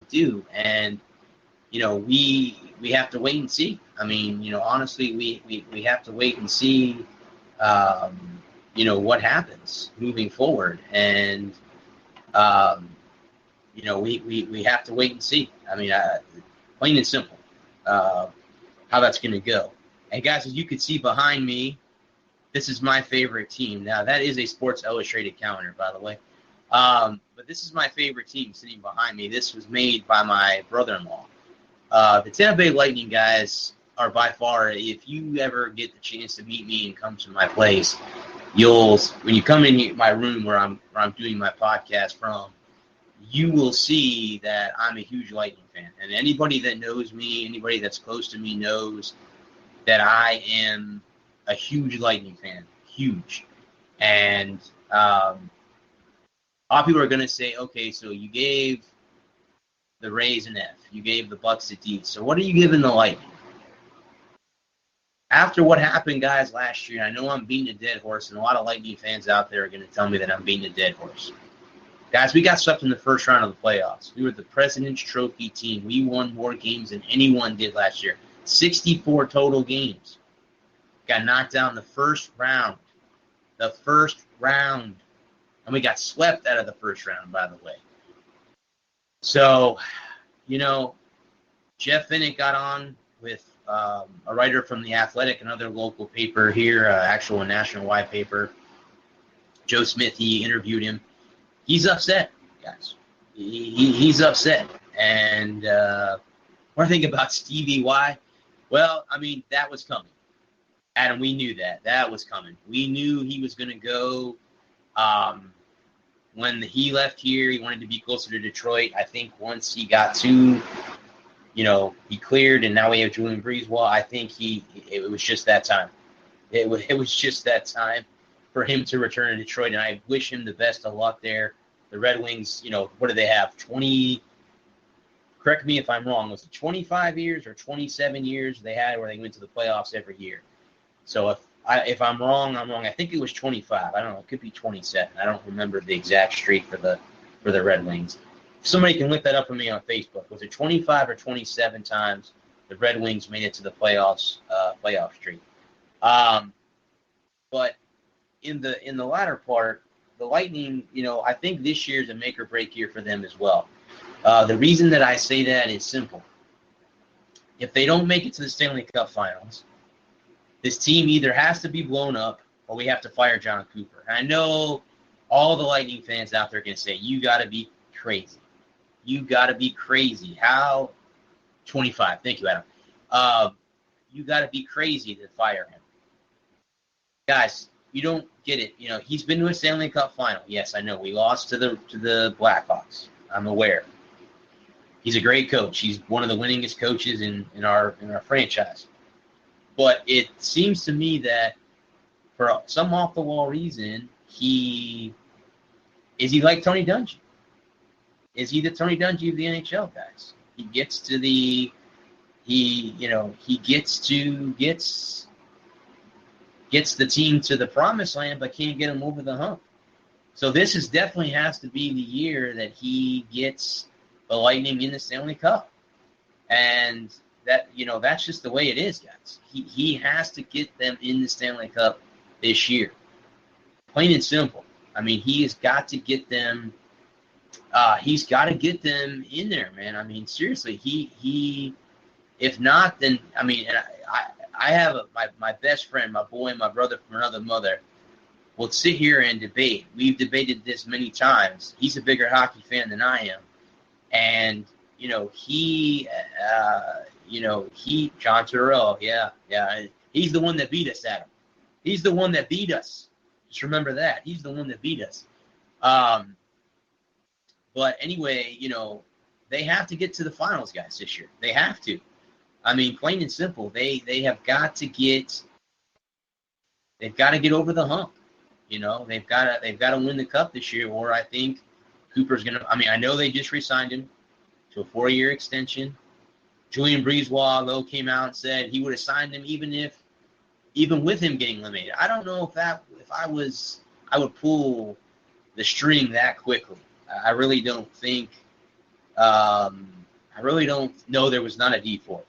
do. And, we have to wait and see. I mean, honestly, we have to wait and see, what happens moving forward. And, we have to wait and see. I mean, plain and simple, how that's going to go. And, guys, as you can see behind me, this is my favorite team. Now, that is a Sports Illustrated calendar, by the way. But this is my favorite team sitting behind me. This was made by my brother-in-law. The Tampa Bay Lightning guys are by far, if you ever get the chance to meet me and come to my place, when you come in my room where I'm doing my podcast from, you will see that I'm a huge Lightning fan. And anybody that knows me, anybody that's close to me knows that I am a huge Lightning fan. Huge. And a lot of people are going to say, okay, so you gave the Rays an F. You gave the Bucks a D. So what are you giving the Lightning? After what happened, guys, last year, I know I'm beating a dead horse, and a lot of Lightning fans out there are going to tell me that I'm beating a dead horse. Guys, we got swept in the first round of the playoffs. We were the President's Trophy team. We won more games than anyone did last year. 64 total games. Got knocked out in the first round. The first round. And we got swept out of the first round, by the way. So, Jeff Finnick got on with a writer from The Athletic, another local paper here, actual national-wide paper. Joe Smith, he interviewed him. He's upset, guys. He's upset. And what I think about Stevie Y, well, I mean, that was coming. Adam, we knew that. That was coming. We knew he was going to go. When he left here, he wanted to be closer to Detroit. I think once he got to, he cleared, and now we have Julian Breezewell. I think it was just that time. It was just that time for him to return to Detroit, and I wish him the best of luck there. The Red Wings, what do they have? 20, correct me if I'm wrong, was it 25 years or 27 years they had where they went to the playoffs every year? So if I'm wrong, I'm wrong. I think it was 25. I don't know. It could be 27. I don't remember the exact streak for the Red Wings. If somebody can look that up for me on Facebook. Was it 25 or 27 times the Red Wings made it to the playoff streak? But in the latter part, the Lightning, I think this year is a make or break year for them as well. The reason that I say that is simple. If they don't make it to the Stanley Cup Finals, this team either has to be blown up or we have to fire John Cooper. And I know all the Lightning fans out there are going to say, you got to be crazy. You got to be crazy. How? 25. Thank you, Adam. You got to be crazy to fire him. Guys, you don't get it. He's been to a Stanley Cup final. Yes, I know. We lost to the Blackhawks. I'm aware. He's a great coach. He's one of the winningest coaches in our franchise. But it seems to me that for some off-the-wall reason, is he like Tony Dungy? Is he the Tony Dungy of the NHL, guys? He gets the team to the promised land, but can't get them over the hump. So this definitely has to be the year that he gets the Lightning in the Stanley Cup. And that's just the way it is, guys. He has to get them in the Stanley Cup this year. Plain and simple. I mean, he has got to get them. He's got to get them in there, man. I mean, seriously, he. If not, then I mean, I have my best friend, my boy, my brother from another mother. Will sit here and debate. We've debated this many times. He's a bigger hockey fan than I am, and John Terrell, yeah, he's the one that beat us, Adam. He's the one that beat us. Just remember that. He's the one that beat us. But anyway, they have to get to the finals, guys, this year. They have to. I mean, plain and simple, they have got to get over the hump. They've got to win the cup this year, or I think Cooper's gonna. I mean, I know they just re-signed him to a 4-year extension. Julian Breezewell, though, came out and said he would have signed him even with him getting eliminated. I don't know if I would pull the string that quickly. I really don't think I really don't know. There was not a D for it.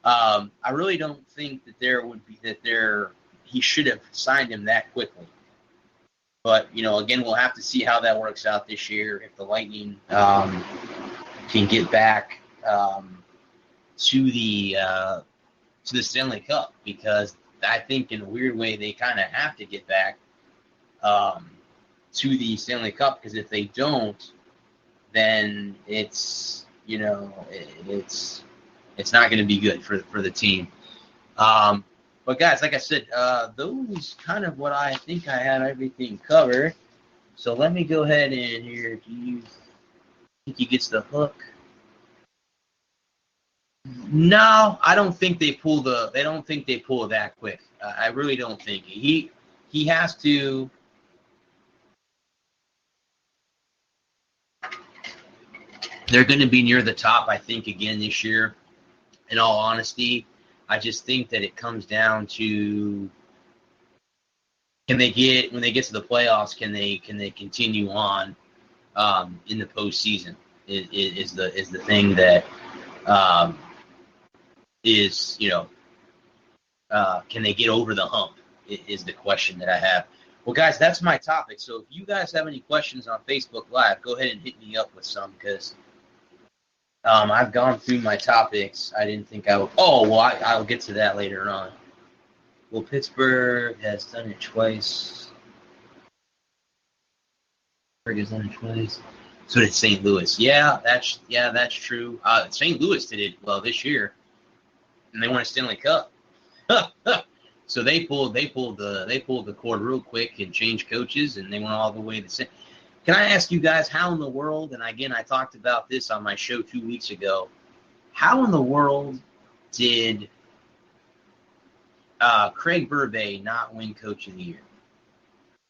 I really don't think that he should have signed him that quickly. But, again, we'll have to see how that works out this year if the Lightning can get back to the Stanley Cup, because I think in a weird way they kind of have to get back to the Stanley Cup, because if they don't, then it's not going to be good for the team. But guys, like I said, those kind of what I think I had everything covered. So let me go ahead and here. Do you think he gets the hook? No, I don't think they pull they don't think they pull it that quick. I really don't think he has to. They're going to be near the top, I think, again this year. In all honesty, I just think that it comes down to when they get to the playoffs, can they continue on in the postseason is the thing that is can they get over the hump is the question that I have. Well, guys, that's my topic. So if you guys have any questions on Facebook Live, go ahead and hit me up with some, because I've gone through my topics. I didn't think I would. Oh, well, I'll get to that later on. Well, Pittsburgh has done it twice. Pittsburgh has done it twice. So did St. Louis. Yeah, that's true. St. Louis did it well this year, and they won a Stanley Cup. So they pulled the cord real quick and changed coaches, and they went all the way to the. Can I ask you guys, how in the world, and again, I talked about this on my show 2 weeks ago, how in the world did Craig Berube not win Coach of the Year?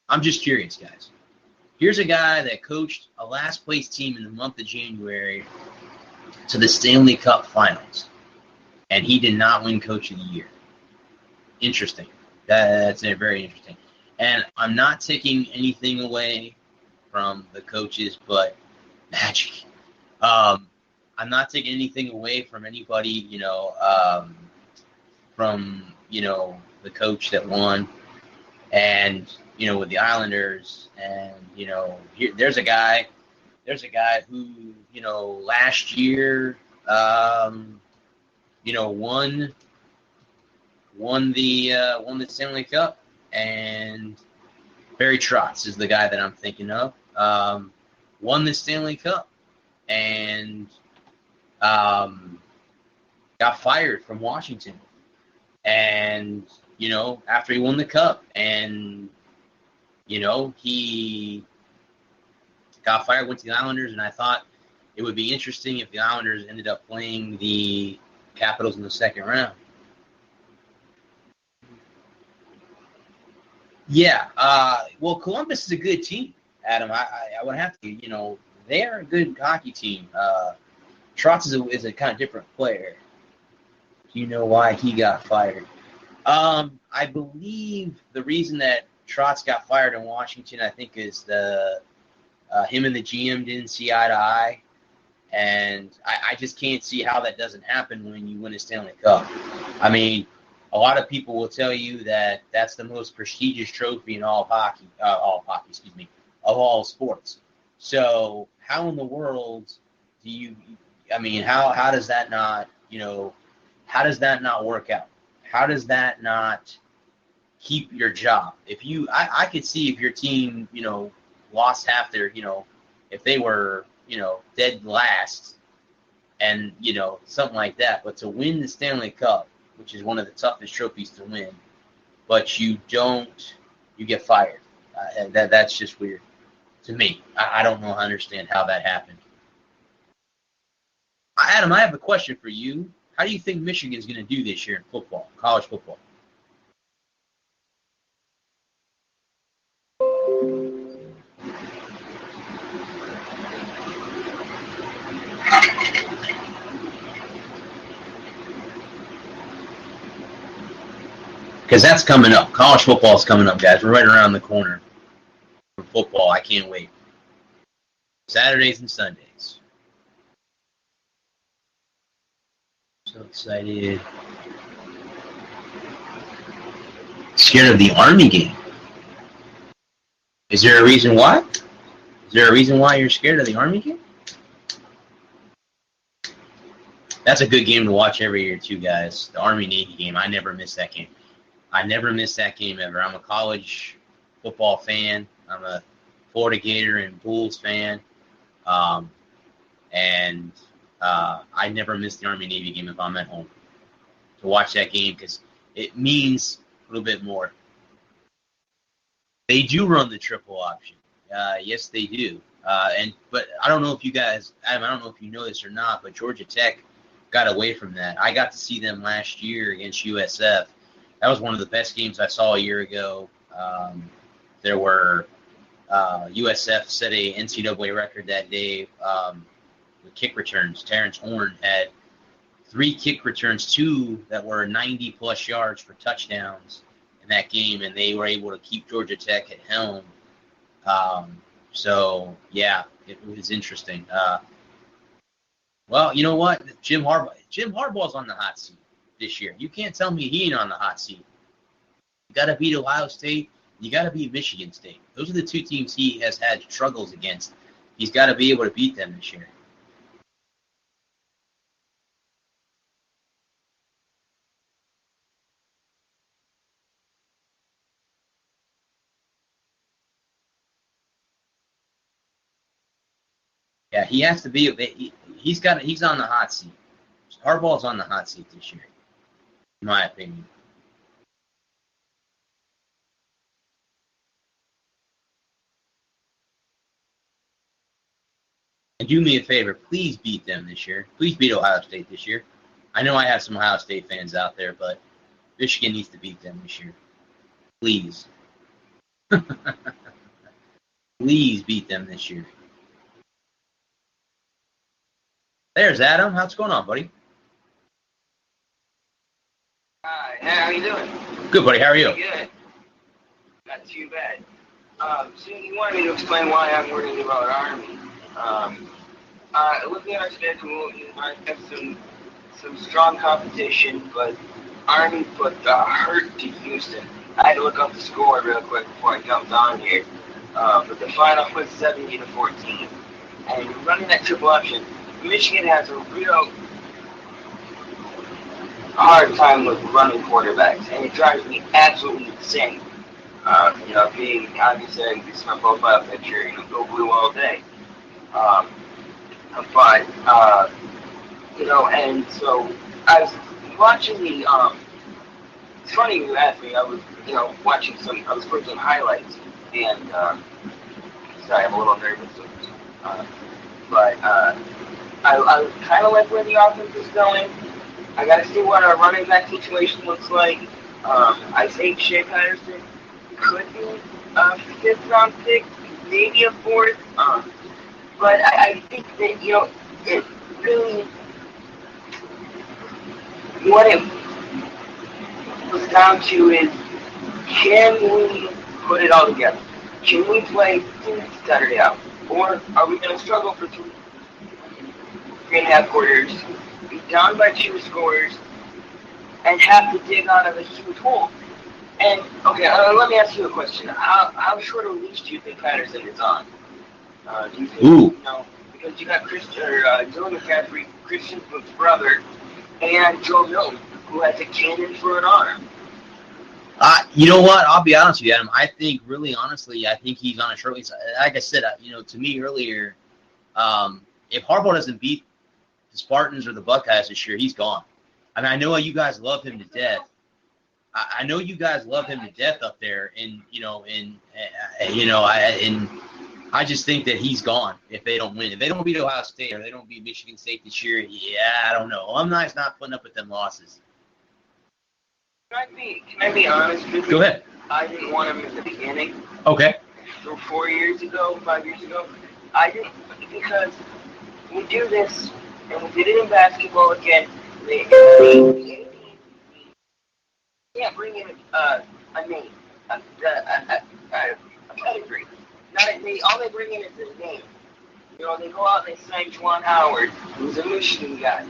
I'm just curious, guys. Here's a guy that coached a last-place team in the month of January to the Stanley Cup Finals, and he did not win Coach of the Year. Interesting. That's very interesting. And I'm not taking anything away from the coaches, but magic. I'm not taking anything away from anybody, from the coach that won, and with the Islanders, and there's a guy who last year won the Stanley Cup, and Barry Trotz is the guy that I'm thinking of. Won the Stanley Cup and got fired from Washington. And, after he won the Cup, and, he got fired, went to the Islanders, and I thought it would be interesting if the Islanders ended up playing the Capitals in the second round. Yeah, well, Columbus is a good team, Adam. I would have to, they are a good hockey team. Trotz is a kind of different player. Do you know why he got fired? I believe the reason that Trotz got fired in Washington, I think, is him and the GM didn't see eye to eye, and I just can't see how that doesn't happen when you win a Stanley Cup. I mean, a lot of people will tell you that that's the most prestigious trophy in of all sports. So how in the world do how does that not, how does that not work out? How does that not keep your job? I could see if your team, lost half their, if they were, dead last and, something like that. But to win the Stanley Cup, which is one of the toughest trophies to win, but you get fired. That's just weird to me. I don't know how to understand how that happened. Adam, I have a question for you. How do you think Michigan's going to do this year in football, college football? Because that's coming up. College football is coming up, guys. We're right around the corner for football. I can't wait. Saturdays and Sundays. So excited. Scared of the Army game. Is there a reason why? Is there a reason why you're scared of the Army game? That's a good game to watch every year too, guys. The Army-Navy game. I never miss that game. I never miss that game ever. I'm a college football fan. I'm a Florida Gator and Bulls fan. And I never miss the Army-Navy game if I'm at home to watch that game because it means a little bit more. They do run the triple option. Yes, they do. But I don't know if you guys, Adam, I don't know if you know this or not, but Georgia Tech got away from that. I got to see them last year against USF. That was one of the best games I saw a year ago. There were USF set a NCAA record that day with kick returns. Terrence Horn had 3 kick returns, 2 that were 90-plus yards for touchdowns in that game, and they were able to keep Georgia Tech at helm. So, yeah, it was interesting. Well, you know what? Jim Harbaugh's on the hot seat this year. You can't tell me he ain't on the hot seat. You got to beat Ohio State. You got to beat Michigan State. Those are the 2 teams he has had struggles against. He's got to be able to beat them this year. Yeah, he has to be. He's on the hot seat. Harbaugh's on the hot seat this year, in my opinion. And do me a favor, please beat them this year. Please beat Ohio State this year. I know I have some Ohio State fans out there, but Michigan needs to beat them this year. Please. Please beat them this year. There's Adam. How's it going on, buddy? Hi, how you doing? Good, buddy. How are you? Good. Not too bad. So you wanted me to explain why I'm worried about Army. Looking at our schedule, you might have some strong competition, but Army put hurt to Houston. I had to look up the score real quick before I jumped on here. But the final was 70-14. And running that triple option, Michigan has a real hard time with running quarterbacks, and it drives me absolutely insane. Being obviously this is my profile picture, go blue all day. And so I was watching the. It's funny you asked me. I was, watching I was watching highlights, and sorry, I'm a little nervous. I kind of like where the offense is going. I got to see what our running back situation looks like. I think Shea Patterson could be a 5th-round pick, maybe a 4th. But I think that, it really, what it comes down to is, can we put it all together? Can we play Saturday out? Or are we going to struggle for 3.5 quarters, be down by 2 scores, and have to dig out of a huge hole? And, okay, let me ask you a question. How short a leash do you think Patterson is on? Do you think, because you got Dylan McCaffrey, Christian Cook's brother, and Joe Milton, who has a cannon for an arm. You know what? I'll be honest with you, Adam. I think, really honestly, I think he's on a short leash. Like I said, to me earlier, if Harbaugh doesn't beat the Spartans or the Buckeyes this year, he's gone. I mean, I know you guys love him to death. I know you guys love him to death up there, and I just think that he's gone if they don't win. If they don't beat Ohio State or they don't beat Michigan State this year, I don't know. Alumni's not putting up with them losses. Can I be honest with you? Go ahead. I didn't want him at the beginning. Okay. So 5 years ago, I didn't, because we do this, and we did it in basketball again. They can't bring in a name, a pedigree. All they bring in is a name. They go out and they sign Juwan Howard, who's a Michigan guy.